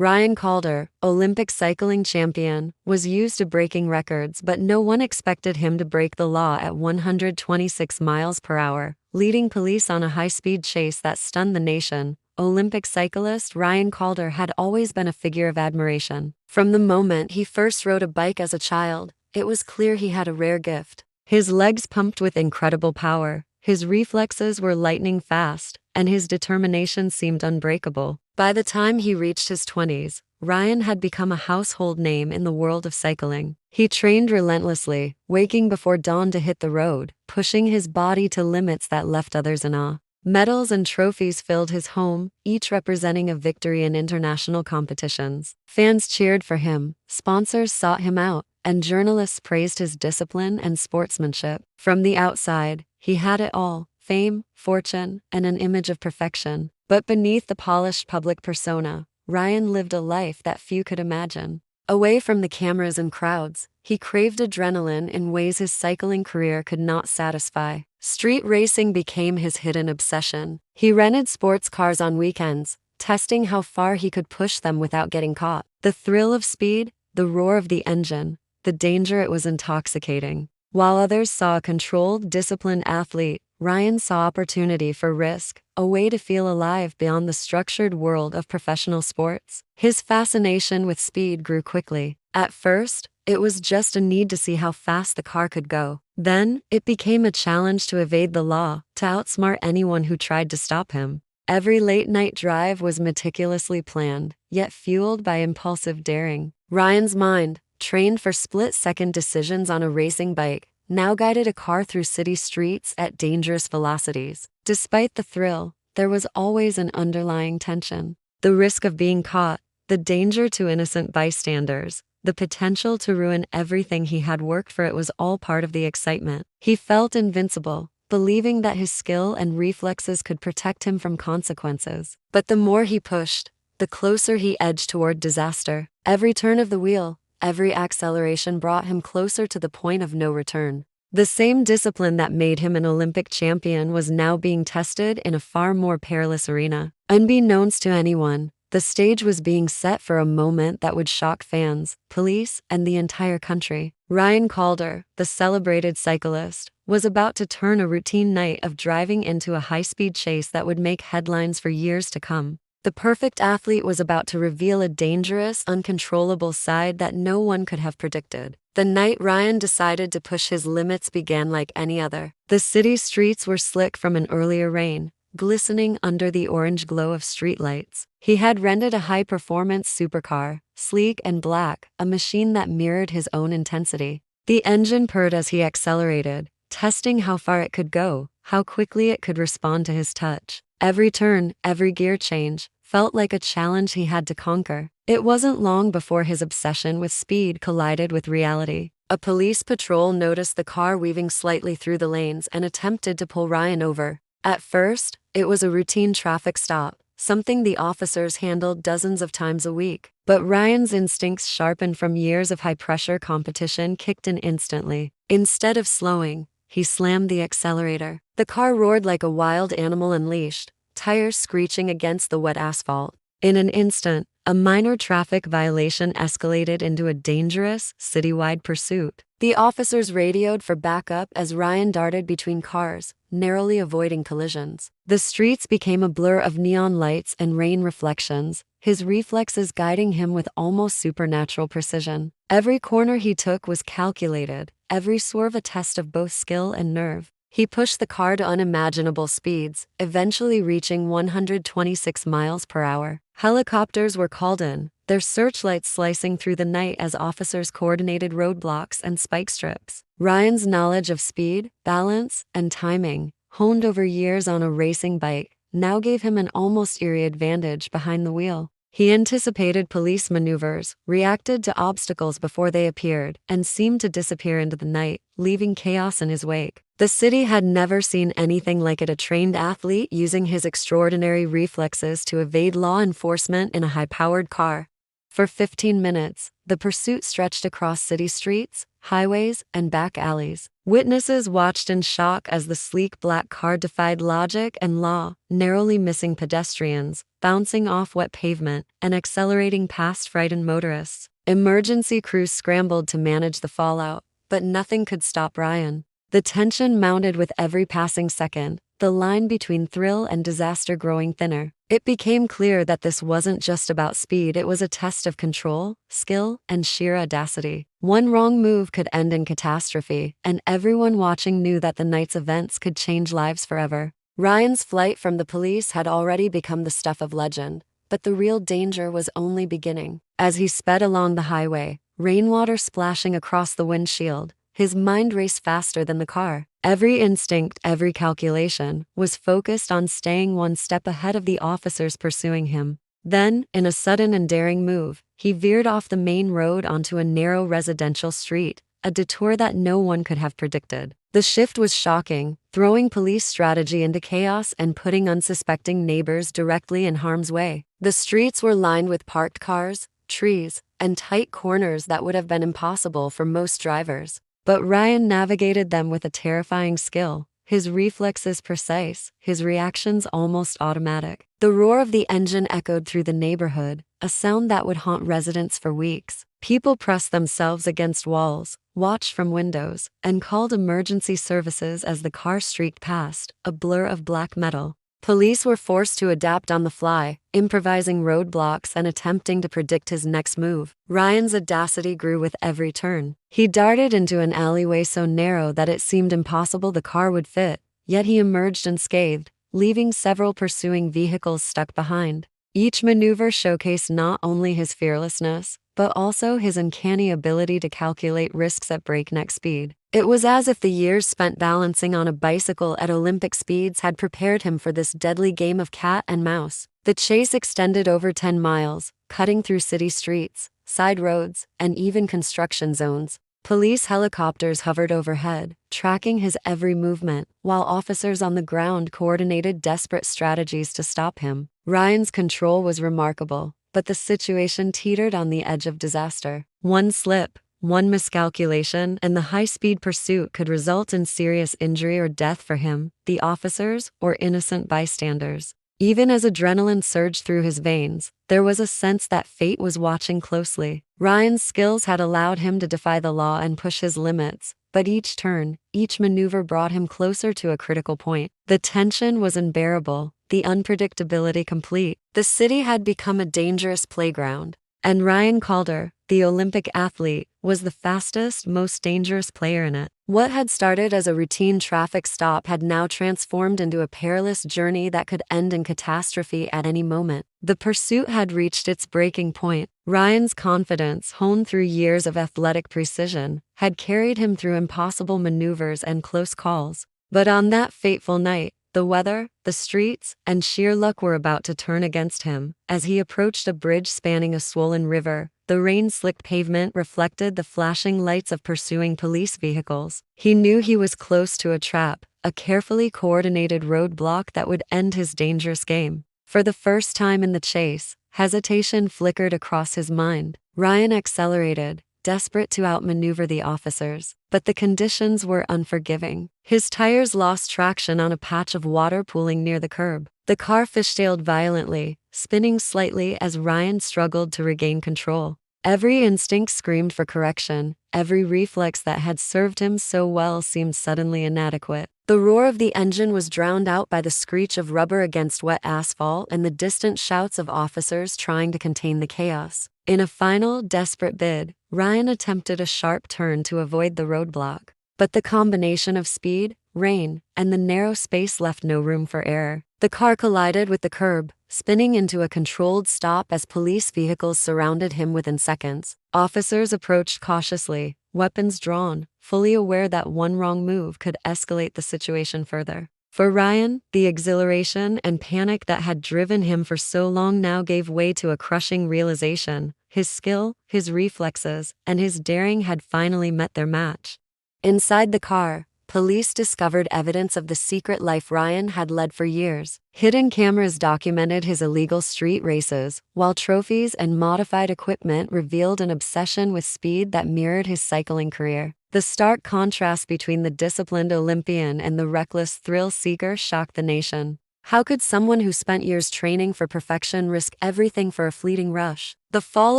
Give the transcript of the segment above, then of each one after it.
Ryan Calder, Olympic cycling champion, was used to breaking records, but no one expected him to break the law at 126 miles per hour, leading police on a high-speed chase that stunned the nation. Olympic cyclist Ryan Calder had always been a figure of admiration. From the moment he first rode a bike as a child, it was clear he had a rare gift. His legs pumped with incredible power, his reflexes were lightning fast, and his determination seemed unbreakable. By the time he reached his 20s, Ryan had become a household name in the world of cycling. He trained relentlessly, waking before dawn to hit the road, pushing his body to limits that left others in awe. Medals and trophies filled his home, each representing a victory in international competitions. Fans cheered for him, sponsors sought him out, and journalists praised his discipline and sportsmanship. From the outside, he had it all: fame, fortune, and an image of perfection. But beneath the polished public persona, Ryan lived a life that few could imagine. Away from the cameras and crowds, he craved adrenaline in ways his cycling career could not satisfy. Street racing became his hidden obsession. He rented sports cars on weekends, testing how far he could push them without getting caught. The thrill of speed, the roar of the engine, the danger, it was intoxicating. While others saw a controlled, disciplined athlete, Ryan saw opportunity for risk, a way to feel alive beyond the structured world of professional sports. His fascination with speed grew quickly. At first, it was just a need to see how fast the car could go. Then, it became a challenge to evade the law, to outsmart anyone who tried to stop him. Every late-night drive was meticulously planned, yet fueled by impulsive daring. Ryan's mind, trained for split-second decisions on a racing bike, now guided a car through city streets at dangerous velocities. Despite the thrill, there was always an underlying tension. The risk of being caught, the danger to innocent bystanders, the potential to ruin everything he had worked for, it was all part of the excitement. He felt invincible, believing that his skill and reflexes could protect him from consequences. But the more he pushed, the closer he edged toward disaster. Every turn of the wheel, every acceleration brought him closer to the point of no return. The same discipline that made him an Olympic champion was now being tested in a far more perilous arena. Unbeknownst to anyone, the stage was being set for a moment that would shock fans, police, and the entire country. Ryan Calder, the celebrated cyclist, was about to turn a routine night of driving into a high-speed chase that would make headlines for years to come. The perfect athlete was about to reveal a dangerous, uncontrollable side that no one could have predicted. The night Ryan decided to push his limits began like any other. The city streets were slick from an earlier rain, glistening under the orange glow of streetlights. He had rented a high-performance supercar, sleek and black, a machine that mirrored his own intensity. The engine purred as he accelerated, testing how far it could go, how quickly it could respond to his touch. Every turn, every gear change, felt like a challenge he had to conquer. It wasn't long before his obsession with speed collided with reality. A police patrol noticed the car weaving slightly through the lanes and attempted to pull Ryan over. At first, it was a routine traffic stop, something the officers handled dozens of times a week. But Ryan's instincts, sharpened from years of high-pressure competition, kicked in instantly. Instead of slowing, he slammed the accelerator. The car roared like a wild animal unleashed, tires screeching against the wet asphalt. In an instant, a minor traffic violation escalated into a dangerous, citywide pursuit. The officers radioed for backup as Ryan darted between cars, narrowly avoiding collisions. The streets became a blur of neon lights and rain reflections, his reflexes guiding him with almost supernatural precision. Every corner he took was calculated, every swerve a test of both skill and nerve. He pushed the car to unimaginable speeds, eventually reaching 126 miles per hour. Helicopters were called in, their searchlights slicing through the night as officers coordinated roadblocks and spike strips. Ryan's knowledge of speed, balance, and timing, honed over years on a racing bike, now gave him an almost eerie advantage behind the wheel. He anticipated police maneuvers, reacted to obstacles before they appeared, and seemed to disappear into the night, leaving chaos in his wake. The city had never seen anything like it: a trained athlete using his extraordinary reflexes to evade law enforcement in a high-powered car. For 15 minutes, the pursuit stretched across city streets, highways, and back alleys. Witnesses watched in shock as the sleek black car defied logic and law, narrowly missing pedestrians, bouncing off wet pavement, and accelerating past frightened motorists. Emergency crews scrambled to manage the fallout, but nothing could stop Ryan. The tension mounted with every passing second, the line between thrill and disaster growing thinner. It became clear that this wasn't just about speed, it was a test of control, skill, and sheer audacity. One wrong move could end in catastrophe, and everyone watching knew that the night's events could change lives forever. Ryan's flight from the police had already become the stuff of legend, but the real danger was only beginning. As he sped along the highway, rainwater splashing across the windshield, his mind raced faster than the car. Every instinct, every calculation, was focused on staying one step ahead of the officers pursuing him. Then, in a sudden and daring move, he veered off the main road onto a narrow residential street, a detour that no one could have predicted. The shift was shocking, throwing police strategy into chaos and putting unsuspecting neighbors directly in harm's way. The streets were lined with parked cars, trees, and tight corners that would have been impossible for most drivers. But Ryan navigated them with a terrifying skill, his reflexes precise, his reactions almost automatic. The roar of the engine echoed through the neighborhood, a sound that would haunt residents for weeks. People pressed themselves against walls, watched from windows, and called emergency services as the car streaked past, a blur of black metal. Police were forced to adapt on the fly, improvising roadblocks and attempting to predict his next move. Ryan's audacity grew with every turn. He darted into an alleyway so narrow that it seemed impossible the car would fit, yet he emerged unscathed, leaving several pursuing vehicles stuck behind. Each maneuver showcased not only his fearlessness, but also his uncanny ability to calculate risks at breakneck speed. It was as if the years spent balancing on a bicycle at Olympic speeds had prepared him for this deadly game of cat and mouse. The chase extended over 10 miles, cutting through city streets, side roads, and even construction zones. Police helicopters hovered overhead, tracking his every movement, while officers on the ground coordinated desperate strategies to stop him. Ryan's control was remarkable, but the situation teetered on the edge of disaster. One slip, one miscalculation, and the high-speed pursuit could result in serious injury or death for him, the officers, or innocent bystanders. Even as adrenaline surged through his veins, there was a sense that fate was watching closely. Ryan's skills had allowed him to defy the law and push his limits, but each turn, each maneuver brought him closer to a critical point. The tension was unbearable, the unpredictability complete. The city had become a dangerous playground, and Ryan Calder, the Olympic athlete, was the fastest, most dangerous player in it. What had started as a routine traffic stop had now transformed into a perilous journey that could end in catastrophe at any moment. The pursuit had reached its breaking point. Ryan's confidence, honed through years of athletic precision, had carried him through impossible maneuvers and close calls. But on that fateful night, the weather, the streets, and sheer luck were about to turn against him. As he approached a bridge spanning a swollen river, the rain-slicked pavement reflected the flashing lights of pursuing police vehicles. He knew he was close to a trap, a carefully coordinated roadblock that would end his dangerous game. For the first time in the chase, hesitation flickered across his mind. Ryan accelerated, desperate to outmaneuver the officers, but the conditions were unforgiving. His tires lost traction on a patch of water pooling near the curb. The car fishtailed violently, spinning slightly as Ryan struggled to regain control. Every instinct screamed for correction. Every reflex that had served him so well seemed suddenly inadequate. The roar of the engine was drowned out by the screech of rubber against wet asphalt and the distant shouts of officers trying to contain the chaos. In a final, desperate bid, Ryan attempted a sharp turn to avoid the roadblock. But the combination of speed, rain, and the narrow space left no room for error. The car collided with the curb, spinning into a controlled stop as police vehicles surrounded him within seconds. Officers approached cautiously, weapons drawn, fully aware that one wrong move could escalate the situation further. For Ryan, the exhilaration and panic that had driven him for so long now gave way to a crushing realization. His skill, his reflexes, and his daring had finally met their match. Inside the car, police discovered evidence of the secret life Ryan had led for years. Hidden cameras documented his illegal street races, while trophies and modified equipment revealed an obsession with speed that mirrored his cycling career. The stark contrast between the disciplined Olympian and the reckless thrill-seeker shocked the nation. How could someone who spent years training for perfection risk everything for a fleeting rush? The fall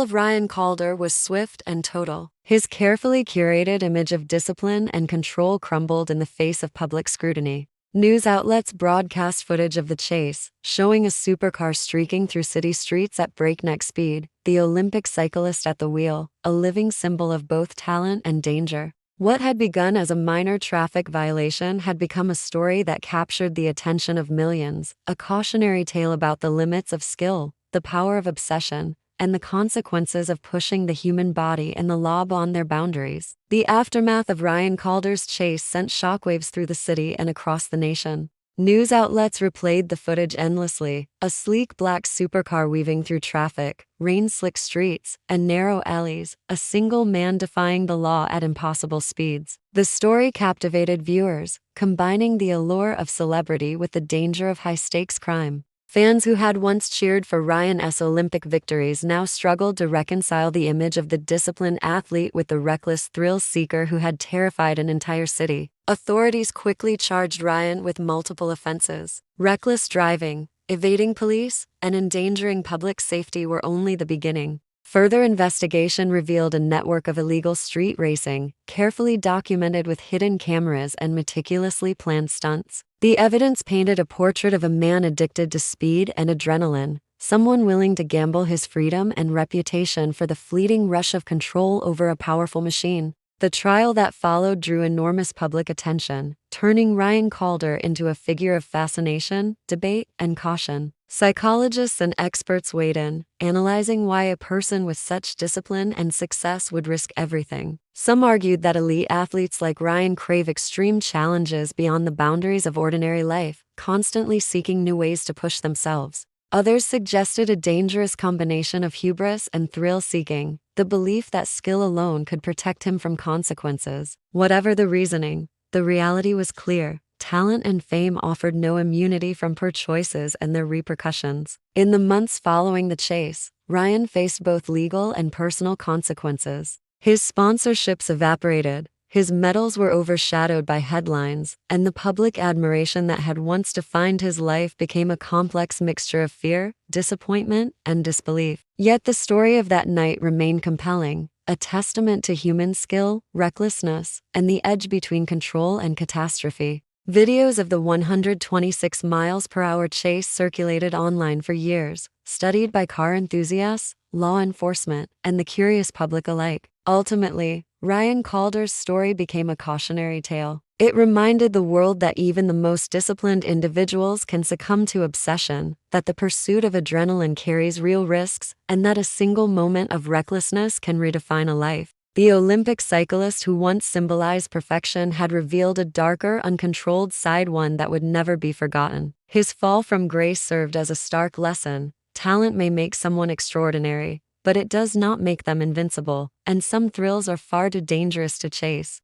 of Ryan Calder was swift and total. His carefully curated image of discipline and control crumbled in the face of public scrutiny. News outlets broadcast footage of the chase, showing a supercar streaking through city streets at breakneck speed, the Olympic cyclist at the wheel, a living symbol of both talent and danger. What had begun as a minor traffic violation had become a story that captured the attention of millions, a cautionary tale about the limits of skill, the power of obsession, and the consequences of pushing the human body and the law beyond their boundaries. The aftermath of Ryan Calder's chase sent shockwaves through the city and across the nation. News outlets replayed the footage endlessly, a sleek black supercar weaving through traffic, rain-slick streets, and narrow alleys, a single man defying the law at impossible speeds. The story captivated viewers, combining the allure of celebrity with the danger of high-stakes crime. Fans who had once cheered for Ryan's Olympic victories now struggled to reconcile the image of the disciplined athlete with the reckless thrill-seeker who had terrified an entire city. Authorities quickly charged Ryan with multiple offenses. Reckless driving, evading police, and endangering public safety were only the beginning. Further investigation revealed a network of illegal street racing, carefully documented with hidden cameras and meticulously planned stunts. The evidence painted a portrait of a man addicted to speed and adrenaline, someone willing to gamble his freedom and reputation for the fleeting rush of control over a powerful machine. The trial that followed drew enormous public attention, turning Ryan Calder into a figure of fascination, debate, and caution. Psychologists and experts weighed in, analyzing why a person with such discipline and success would risk everything. Some argued that elite athletes like Ryan crave extreme challenges beyond the boundaries of ordinary life, constantly seeking new ways to push themselves. Others suggested a dangerous combination of hubris and thrill-seeking, the belief that skill alone could protect him from consequences. Whatever the reasoning, the reality was clear. Talent and fame offered no immunity from poor choices and their repercussions. In the months following the chase, Ryan faced both legal and personal consequences. His sponsorships evaporated, his medals were overshadowed by headlines, and the public admiration that had once defined his life became a complex mixture of fear, disappointment, and disbelief. Yet the story of that night remained compelling, a testament to human skill, recklessness, and the edge between control and catastrophe. Videos of the 126 miles per hour chase circulated online for years, studied by car enthusiasts, law enforcement, and the curious public alike. Ultimately, Ryan Calder's story became a cautionary tale. It reminded the world that even the most disciplined individuals can succumb to obsession, that the pursuit of adrenaline carries real risks, and that a single moment of recklessness can redefine a life. The Olympic cyclist who once symbolized perfection had revealed a darker, uncontrolled side, one that would never be forgotten. His fall from grace served as a stark lesson. Talent may make someone extraordinary, but it does not make them invincible, and some thrills are far too dangerous to chase.